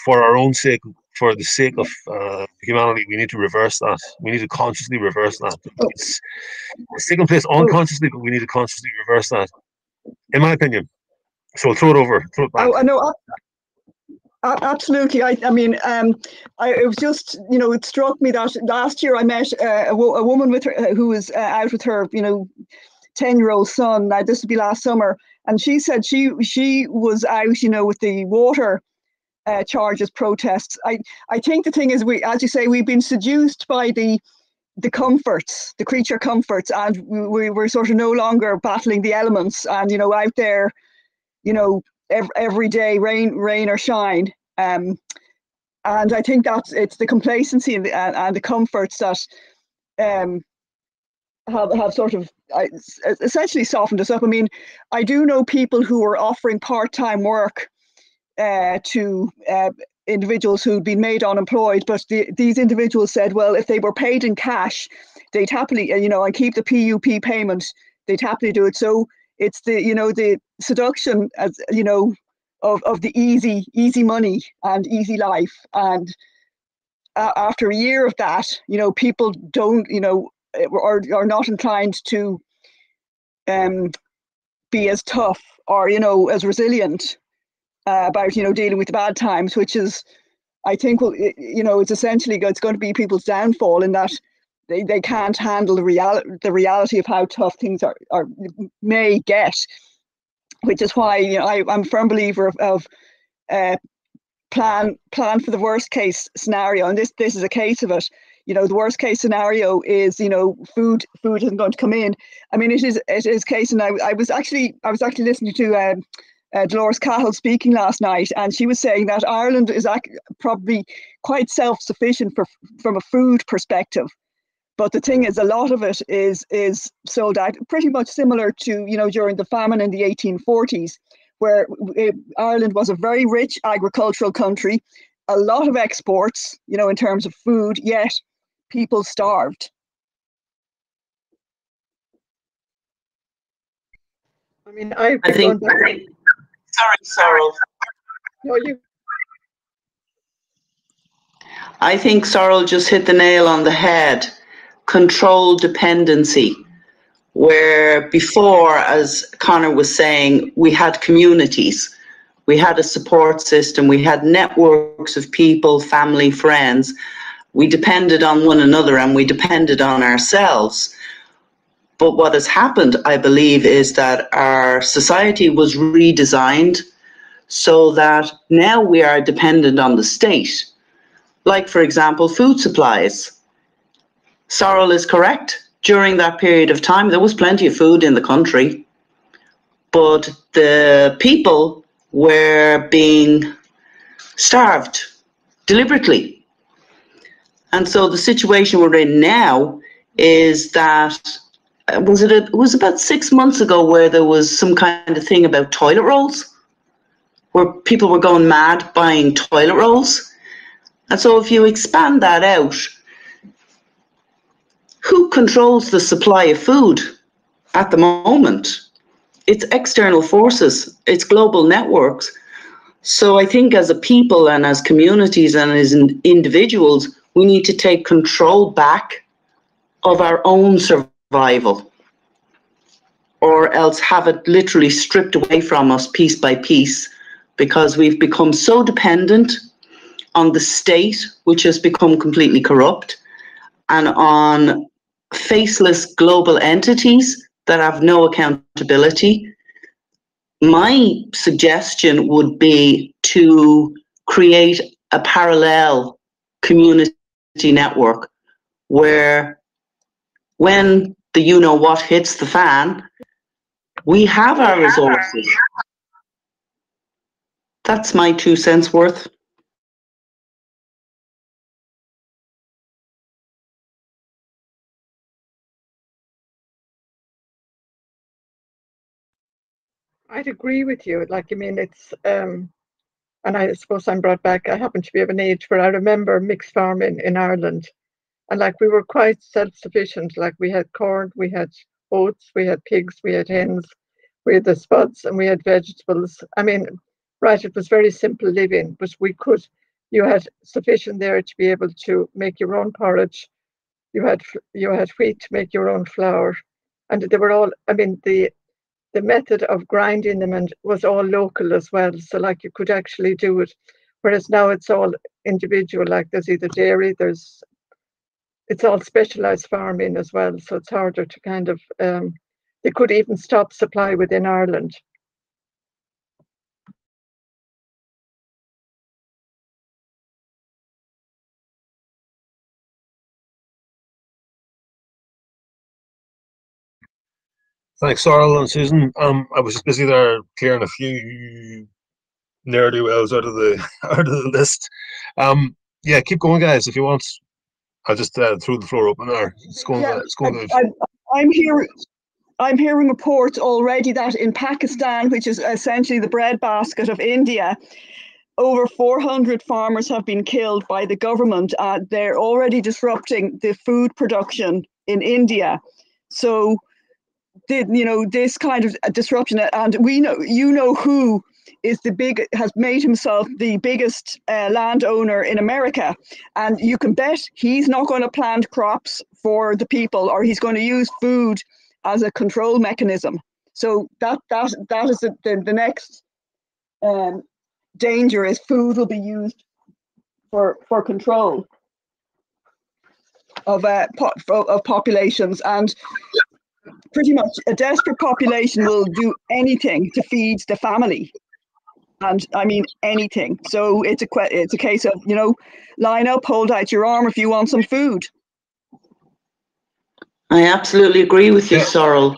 for our own sake, for the sake of humanity, we need to reverse that. We need to consciously reverse that. It's taking place unconsciously, but we need to consciously reverse that, in my opinion. So I'll throw it back. Oh, no, absolutely. I mean, it was just, it struck me that last year I met a woman with her, who was out with her, 10-year-old son. Now, this would be last summer, and she said she was out, with the water charges protests. I think the thing is, as you say, we've been seduced by the comforts, the creature comforts, and we're sort of no longer battling the elements, and out there, every day, rain or shine. And I think it's the complacency and the comforts that have sort of essentially softened us up. I mean, I do know people who are offering part-time work to individuals who'd been made unemployed, but these individuals said, well, if they were paid in cash, they'd happily, and keep the PUP payment, they'd happily do it. So it's the seduction, as of the easy money and easy life. And after a year of that, people don't, are not inclined to be as tough or, as resilient about, dealing with the bad times, which is, I think, it's essentially, it's going to be people's downfall, in that they can't handle the reality of how tough things may get, which is why, I'm a firm believer of plan for the worst case scenario, and this is a case of it. The worst case scenario is, food isn't going to come in. I mean, it is case, and I was actually listening to Dolores Cahill speaking last night, and she was saying that Ireland is probably quite self-sufficient from a food perspective. But the thing is, a lot of it is sold out, pretty much similar to, during the famine in the 1840s, where Ireland was a very rich agricultural country, a lot of exports, in terms of food, yet people starved. I mean, I think. Sorry, Sorrel. No, you. I think Sorrel just hit the nail on the head. Control dependency, where before, as Conor was saying, we had communities, we had a support system, we had networks of people, family, friends, We depended on one another and we depended on ourselves. But what has happened, I believe, is that our society was redesigned so that now we are dependent on the state. Like, for example, food supplies. Sorrel is correct. During that period of time, there was plenty of food in the country, but the people were being starved deliberately. And so the situation we're in now is that, it was about 6 months ago where there was some kind of thing about toilet rolls, where people were going mad buying toilet rolls. And so if you expand that out, who controls the supply of food at the moment? It's external forces, it's global networks. So I think as a people and as communities and as individuals, we need to take control back of our own survival, or else have it literally stripped away from us piece by piece, because we've become so dependent on the state, which has become completely corrupt, and on faceless global entities that have no accountability. My suggestion would be to create a parallel community network where when the you-know-what hits the fan, we have our resources. That's my 2 cents worth. I'd agree with you. Like, I mean, it's, and I suppose I'm brought back, I happen to be of an age where I remember mixed farming in Ireland. And like, we were quite self-sufficient. Like, we had corn, we had oats, we had pigs, we had hens, we had the spuds, and we had vegetables. I mean, right, it was very simple living, but you had sufficient there to be able to make your own porridge. You had wheat to make your own flour. And they were all, I mean, the method of grinding them and was all local as well. So like, you could actually do it. Whereas now it's all individual, like there's either dairy, it's all specialized farming as well. So it's harder to kind of, they could even stop supply within Ireland. Thanks, Sorrel and Susan. I was just busy there clearing a few ne'er-do-wells out of the list. Yeah, keep going, guys. If you want, I'll just throw the floor open there. It's going good. I'm hearing reports already that in Pakistan, which is essentially the breadbasket of India, over 400 farmers have been killed by the government. They're already disrupting the food production in India. So, this kind of disruption, and who has made himself the biggest landowner in America, and you can bet he's not going to plant crops for the people, or he's going to use food as a control mechanism. So that is the next danger, is food will be used for control of populations, and pretty much a desperate population will do anything to feed the family. And I mean anything. So it's a case of, line up, hold out your arm if you want some food. I absolutely agree with you, Sorrel.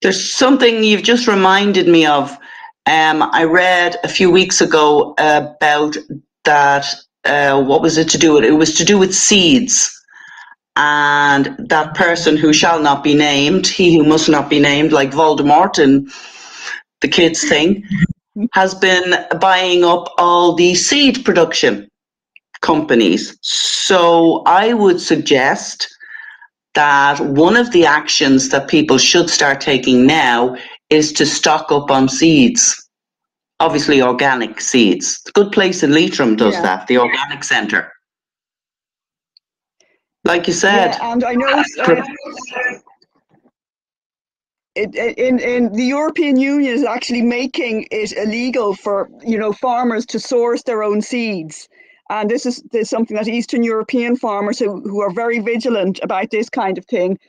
There's something you've just reminded me of. I read a few weeks ago about that. What was it to do with? It was to do with seeds. And that person who shall not be named, he who must not be named, like Voldemort and the kids thing, has been buying up all the seed production companies. So I would suggest that one of the actions that people should start taking now is to stock up on seeds. Obviously, organic seeds. The good place in Leitrim does that, the Organic Centre. Like you said. Yeah, and I know in the European Union is actually making it illegal for farmers to source their own seeds. and this is something that Eastern European farmers who are very vigilant about this kind of thing,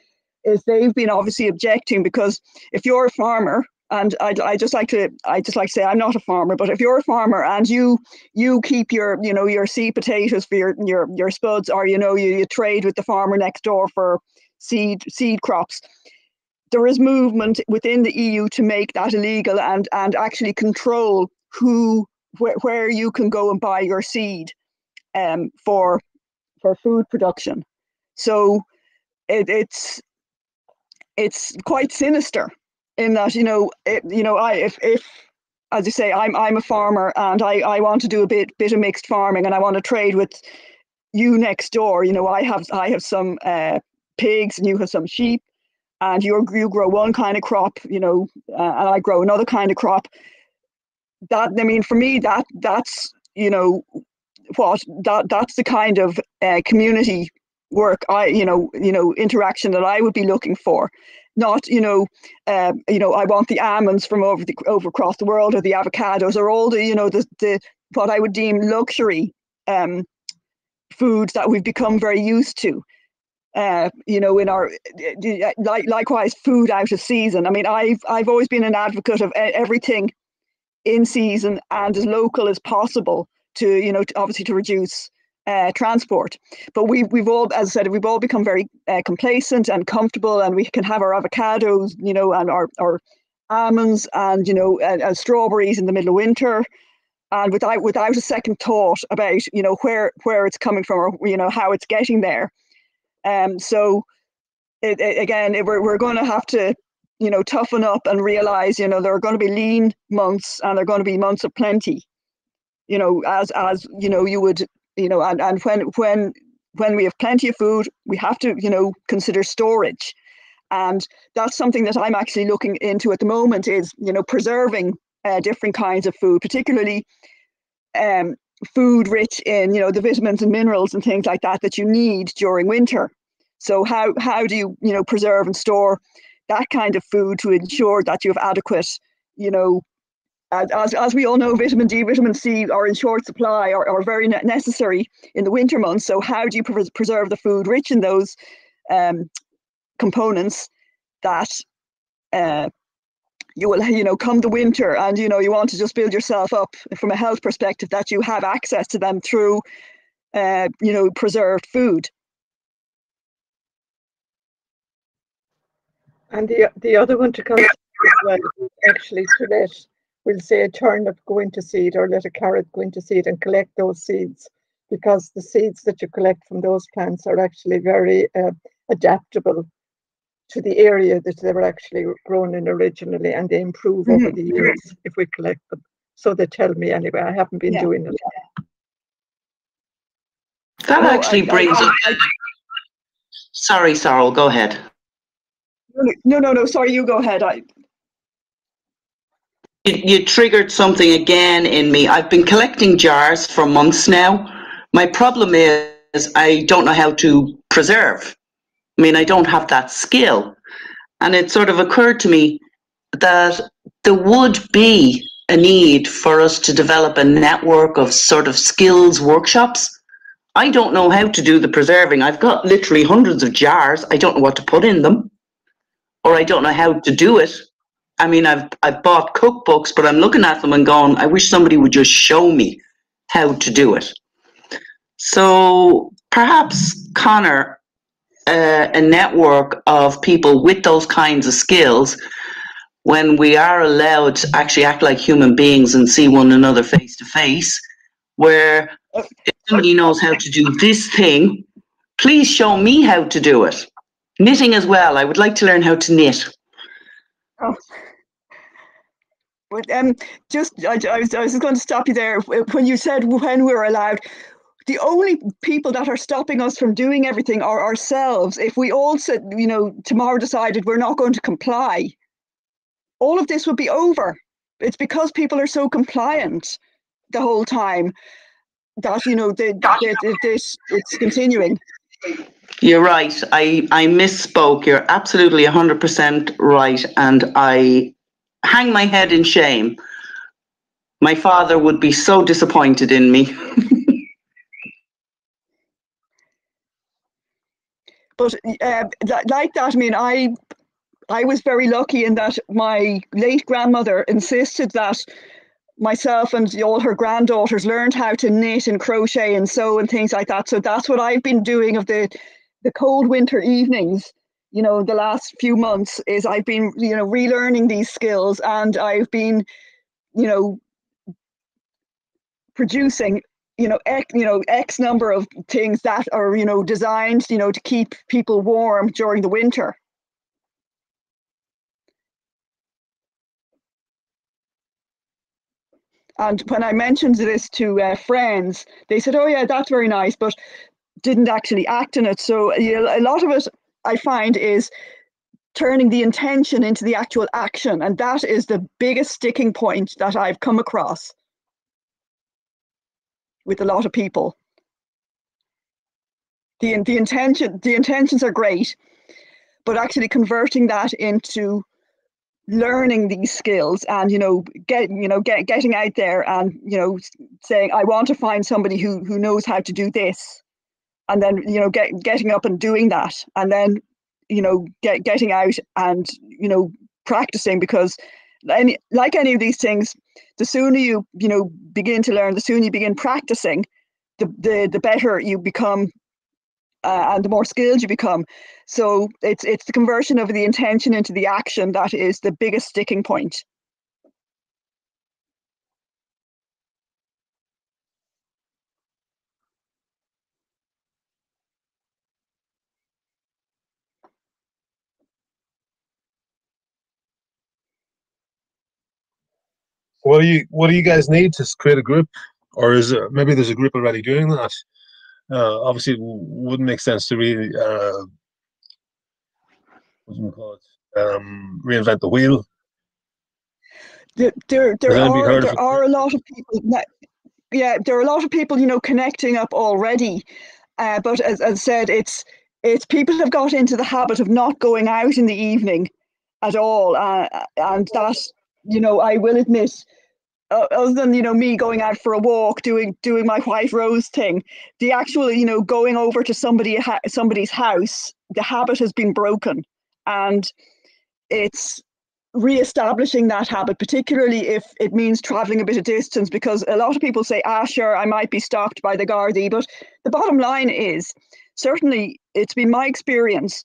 is they've been obviously objecting, because if you're a farmer, and I just like to say I'm not a farmer, but if you're a farmer and you keep your your seed potatoes for your spuds, or you trade with the farmer next door for seed crops, there is movement within the EU to make that illegal and actually control where you can go and buy your seed for food production. So it's quite sinister in that, if as you say, I'm a farmer and I want to do a bit of mixed farming, and I want to trade with you next door. I have some pigs and you have some sheep, and you grow one kind of crop, and I grow another kind of crop. That, I mean, for me, that's that's the kind of community work interaction that I would be looking for. Not I want the almonds from over across the world, or the avocados, or all the what I would deem luxury foods that we've become very used to. In our likewise food out of season. I mean, I've always been an advocate of everything in season and as local as possible to obviously to reduce transport. But we've all, as I said, we've all become very complacent and comfortable, and we can have our avocados, and our almonds and and strawberries in the middle of winter, and without a second thought about where it's coming from, or how it's getting there. So again, we're going to have to toughen up and realize there are going to be lean months, and there are going to be months of plenty. As you would. And when we have plenty of food, we have to, consider storage. And that's something that I'm actually looking into at the moment, is, preserving different kinds of food, particularly food rich in, the vitamins and minerals and things like that you need during winter. So how do you, preserve and store that kind of food to ensure that you have adequate, as we all know, vitamin D, vitamin C are in short supply, or very necessary in the winter months. So how do you preserve the food rich in those components that you will, come the winter, and you want to just build yourself up from a health perspective, that you have access to them through preserved food. And the other one to consider as well is actually to let, we'll say, a turnip go into seed, or let a carrot go into seed, and collect those seeds, because the seeds that you collect from those plants are actually very adaptable to the area that they were actually grown in originally, and they improve over the years if we collect them. So they tell me anyway. I haven't been doing it. That actually brings up... Sorry, Sorrel, go ahead. No, sorry, you go ahead. You triggered something again in me. I've been collecting jars for months now. My problem is I don't know how to preserve. I mean, I don't have that skill. And it sort of occurred to me that there would be a need for us to develop a network of sort of skills workshops. I don't know how to do the preserving. I've got literally hundreds of jars. I don't know what to put in them, or I don't know how to do it. I mean, I've bought cookbooks, but I'm looking at them and going, I wish somebody would just show me how to do it. So perhaps, Conor, a network of people with those kinds of skills, when we are allowed to actually act like human beings and see one another face to face, where if somebody knows how to do this thing, please show me how to do it. Knitting as well. I would like to learn how to knit. Oh. But I was just going to stop you there. When you said when we're allowed, the only people that are stopping us from doing everything are ourselves. If we all said, tomorrow decided we're not going to comply, all of this would be over. It's because people are so compliant the whole time that, it's continuing. You're right. I misspoke. You're absolutely 100% right. And I hang my head in shame. My father would be so disappointed in me. But like that, I mean, I was very lucky in that my late grandmother insisted that myself and all her granddaughters learned how to knit and crochet and sew and things like that. So that's what I've been doing of the cold winter evenings, you know, the last few months, is I've been, you know, relearning these skills, and I've been, you know, producing, you know, X number of things that are, you know, designed, you know, to keep people warm during the winter. And when I mentioned this to friends, they said, "Oh yeah, that's very nice," but didn't actually act in it. So you know, a lot of it I find is turning the intention into the actual action, and that is the biggest sticking point that I've come across with a lot of people. The intentions are great, but actually converting that into learning these skills, and you know, getting out there and, you know, saying, I want to find somebody who knows how to do this, and then, you know, getting up and doing that, and then, you know, getting out and, you know, practicing, because like any of these things, the sooner you know, begin to learn, the sooner you begin practicing, the better you become, and the more skilled you become. So it's the conversion of the intention into the action that is the biggest sticking point. What do you guys need to create a group, or is it maybe there's a group already doing that? Obviously, it wouldn't make sense to really what do you call it? Reinvent the wheel. There are a lot of people. Yeah, there are a lot of people, you know, connecting up already. But as I said, it's people have got into the habit of not going out in the evening at all, and that, you know, I will admit, other than, you know, me going out for a walk, doing my white rose thing, the actual, you know, going over to somebody's house, the habit has been broken, and it's re-establishing that habit, particularly if it means traveling a bit of distance, because a lot of people say, sure, I might be stopped by the Gardaí, but the bottom line is, certainly it's been my experience,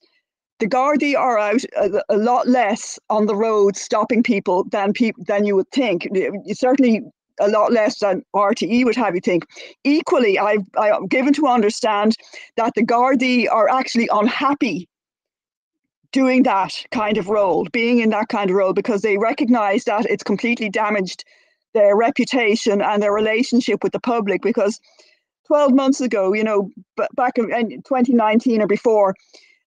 the Gardaí are out a lot less on the road stopping people than you would think. Certainly a lot less than RTE would have you think. Equally, I'm given to understand that the Gardaí are actually unhappy doing that kind of role, being in that kind of role, because they recognize that it's completely damaged their reputation and their relationship with the public. Because 12 months ago, you know, back in 2019 or before,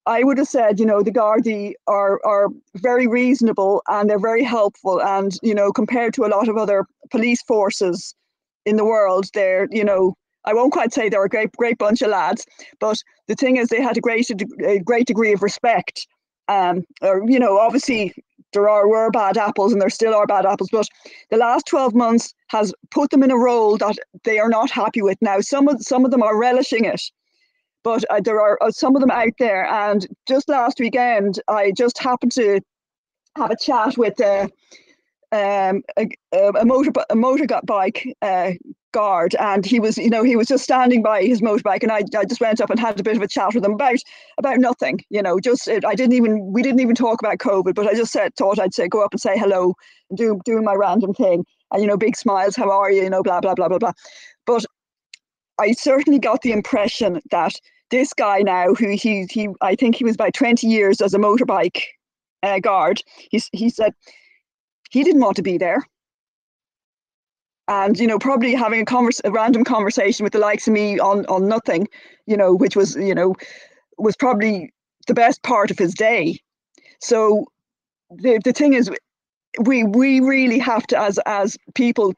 I would have said, you know, the Gardaí are very reasonable and they're very helpful, and, you know, compared to a lot of other police forces in the world, they're, you know, I won't quite say they're a great bunch of lads, but the thing is, they had a great degree of respect. Or, you know, obviously were bad apples, and there still are bad apples, but the last 12 months has put them in a role that they are not happy with. Now, some of them are relishing it, but there are some of them out there. And just last weekend, I just happened to have a chat with a motorbike guard, and he was, you know, he was just standing by his motorbike, and I just went up and had a bit of a chat with him about nothing, you know, just we didn't even talk about COVID, but I just thought I'd go up and say hello and doing my random thing, and, you know, big smiles, how are you, you know, blah blah blah blah blah. But I certainly got the impression that this guy now, who I think he was about 20 years as a motorbike guard, he said he didn't want to be there. And, you know, probably having a random conversation with the likes of me on nothing, you know, which was, you know, was probably the best part of his day. So the thing is, we really have to, as people,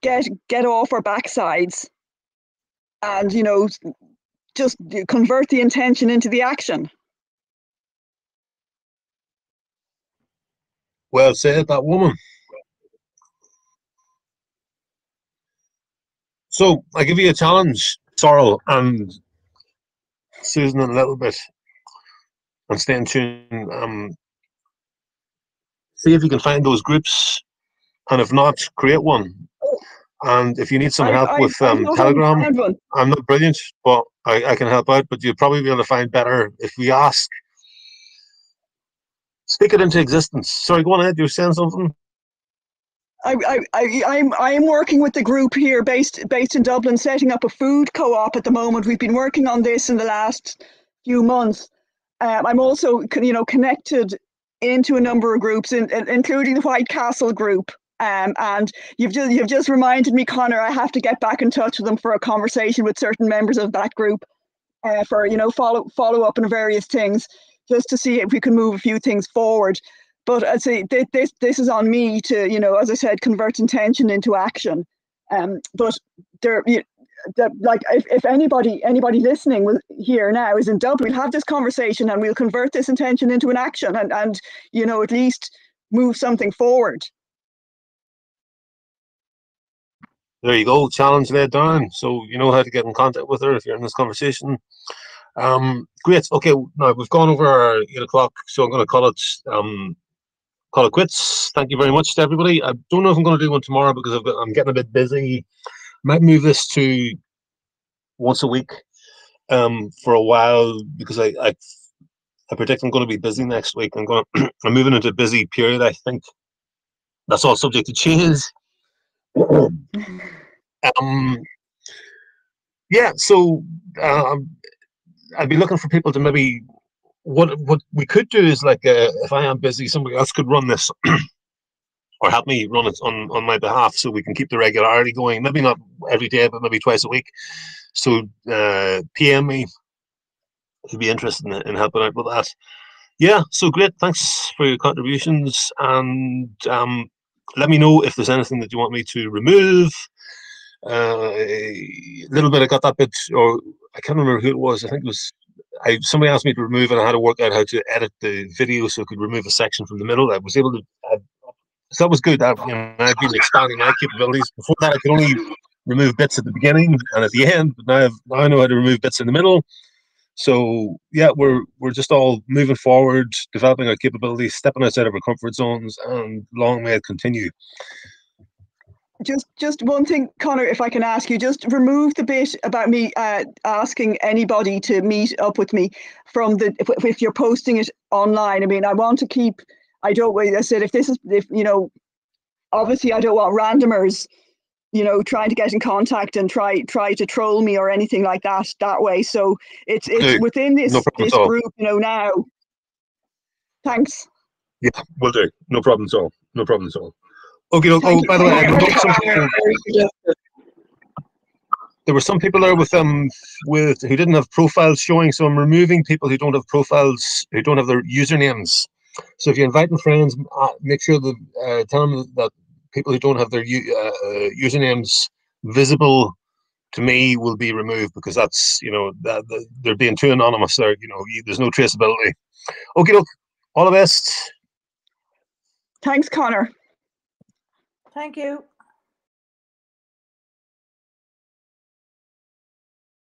get off our backsides and, you know, just convert the intention into the action. Well said, that woman. So I give you a challenge, Sorrel, and Susan in a little bit and stay in tune. See if you can find those groups, and if not, create one. And if you need some help with Telegram, I'm not brilliant, but I can help out. But you'll probably be able to find better if we ask. Speak it into existence. Sorry, go on ahead. You're saying something. I'm working with the group here based in Dublin, setting up a food co-op at the moment. We've been working on this in the last few months. I'm also, connected into a number of groups, including the White Castle group. And you've just reminded me, Conor, I have to get back in touch with them for a conversation with certain members of that group, for follow up on various things, just to see if we can move a few things forward. But I'd say this is on me to, as I said, convert intention into action. But there, like if anybody listening here now is in Dublin, we'll have this conversation and we'll convert this intention into an action and at least move something forward. There you go, challenge laid down. So you know how to get in contact with her if you're in this conversation. Great. Okay, now we've gone over our 8 o'clock, so I'm going to call it quits. Thank you very much to everybody. I don't know if I'm going to do one tomorrow because I'm getting a bit busy. Might move this to once a week for a while because I predict I'm going to be busy next week. I'm moving into a busy period. I think that's all subject to change. Yeah, so I'd be looking for people to maybe what we could do is like if I am busy, somebody else could run this or help me run it on my behalf, so we can keep the regularity going. Maybe not every day, but maybe twice a week. So PM me if you'd be interested in helping out with that. Yeah, so great. Thanks for your contributions, and let me know if there's anything that you want me to remove. A little bit I got that bit, or I can't remember who it was. I think it was somebody asked me to remove, and I had to work out how to edit the video so I could remove a section from the middle. I was able to. So that was good. I've been expanding my capabilities. Before that, I could only remove bits at the beginning and at the end, but now I know how to remove bits in the middle. So yeah, we're just all moving forward, developing our capabilities, stepping outside of our comfort zones, and long may it continue. Just one thing, Conor, if I can ask you, just remove the bit about me asking anybody to meet up with me from if you're posting it online. I mean, I want to keep. I said obviously I don't want randomers, trying to get in contact and try to troll me or anything like that way. So it's within this group, now. Thanks. Yeah, will do. No problem at all. No problem at all. Okay. Oh, by the way, there were some people there with who didn't have profiles showing, so I'm removing people who don't have profiles, who don't have their usernames. So if you're inviting friends, make sure that tell them that people who don't have their usernames visible to me will be removed, because that's that they're being too anonymous. There, there's no traceability. Okay, look, all the best. Thanks, Conor. Thank you.